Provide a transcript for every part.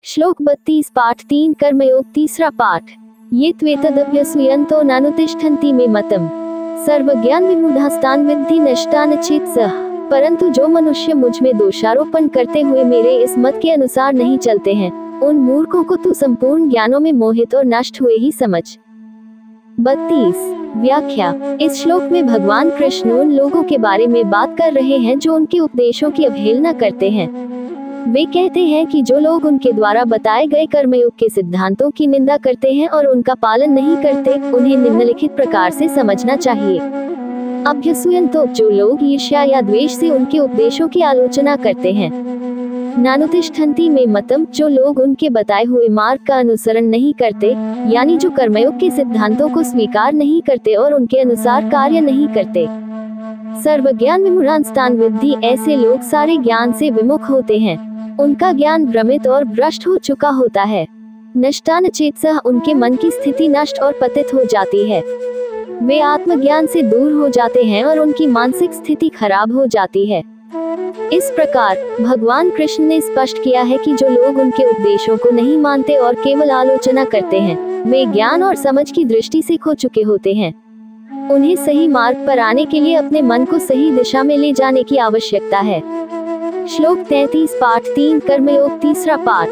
श्लोक 32 पाठ 3 कर्मयोग तीसरा पाठ। ये त्वेतदभ्यसूयन्तो नानुतिष्ठन्ति मे मतम् सर्वज्ञान विमूढ़ास्तान विद्धि नष्टान चेतसः। परंतु जो मनुष्य मुझ में दोषारोपण करते हुए मेरे इस मत के अनुसार नहीं चलते हैं, उन मूर्खों को तू संपूर्ण ज्ञानों में मोहित और नष्ट हुए ही समझ। 32 व्याख्या। इस श्लोक में भगवान कृष्ण उन लोगों के बारे में बात कर रहे हैं जो उनके उपदेशों की अवहेलना करते हैं। वे कहते हैं कि जो लोग उनके द्वारा बताए गए कर्मयोग के सिद्धांतों की निंदा करते हैं और उनका पालन नहीं करते, उन्हें निम्नलिखित प्रकार से समझना चाहिए। अभ्यसूयन्तो, जो लोग ईर्ष्या या द्वेष से उनके उपदेशों की आलोचना करते हैं। नानुतिष्ठन्ति मे मतम्, जो लोग उनके बताए हुए मार्ग का अनुसरण नहीं करते, यानी जो कर्मयोग के सिद्धांतों को स्वीकार नहीं करते और उनके अनुसार कार्य नहीं करते। सर्वज्ञान विमूढ़ास्तान विद्धि, ऐसे लोग सारे ज्ञान से विमुख होते हैं, उनका ज्ञान भ्रमित और भ्रष्ट हो चुका होता है। नष्टान चेतसः, उनके मन की स्थिति नष्ट और पतित हो जाती है। वे आत्मज्ञान से दूर हो जाते हैं और उनकी मानसिक स्थिति खराब हो जाती है। इस प्रकार भगवान कृष्ण ने स्पष्ट किया है कि जो लोग उनके उपदेशों को नहीं मानते और केवल आलोचना करते हैं, वे ज्ञान और समझ की दृष्टि से खो चुके होते हैं। उन्हें सही मार्ग पर आने के लिए अपने मन को सही दिशा में ले जाने की आवश्यकता है। श्लोक 33 पाठ 3 कर्मयोग तीसरा पाठ।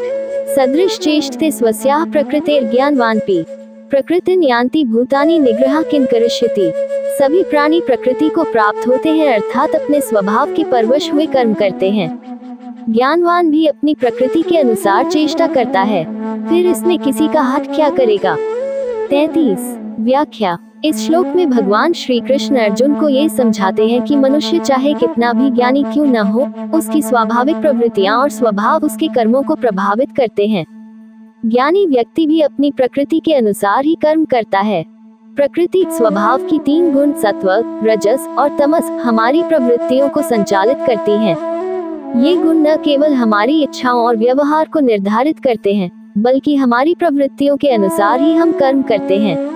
सदृश चेष्टते स्वस्याः प्रकृतिर्ज्ञानवानपि प्रकृतिं यान्ति भूतानि निग्रह किं करिष्यति। सभी प्राणी प्रकृति को प्राप्त होते हैं, अर्थात अपने स्वभाव के परवश हुए कर्म करते हैं। ज्ञानवान भी अपनी प्रकृति के अनुसार चेष्टा करता है, फिर इसमें किसी का हट क्या करेगा। 33 व्याख्या। इस श्लोक में भगवान श्री कृष्ण अर्जुन को ये समझाते हैं कि मनुष्य चाहे कितना भी ज्ञानी क्यों न हो, उसकी स्वाभाविक प्रवृत्तियां और स्वभाव उसके कर्मों को प्रभावित करते हैं। ज्ञानी व्यक्ति भी अपनी प्रकृति के अनुसार ही कर्म करता है। प्रकृति स्वभाव की 3 गुण सत्व, रजस और तमस हमारी प्रवृत्तियों को संचालित करती हैं। ये गुण न केवल हमारी इच्छाओं और व्यवहार को निर्धारित करते हैं, बल्कि हमारी प्रवृत्तियों के अनुसार ही हम कर्म करते हैं।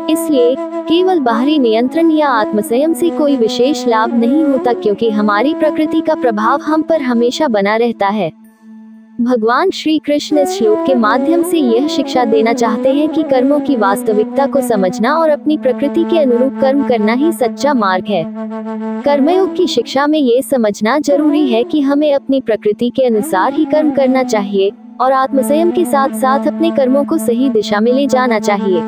इसलिए केवल बाहरी नियंत्रण या आत्मसंयम से कोई विशेष लाभ नहीं होता, क्योंकि हमारी प्रकृति का प्रभाव हम पर हमेशा बना रहता है। भगवान श्री कृष्ण इस श्लोक के माध्यम से यह शिक्षा देना चाहते हैं कि कर्मों की वास्तविकता को समझना और अपनी प्रकृति के अनुरूप कर्म करना ही सच्चा मार्ग है। कर्मयोग की शिक्षा में ये समझना जरूरी है कि हमें अपनी प्रकृति के अनुसार ही कर्म करना चाहिए और आत्मसंयम के साथ साथ अपने कर्मों को सही दिशा में ले जाना चाहिए।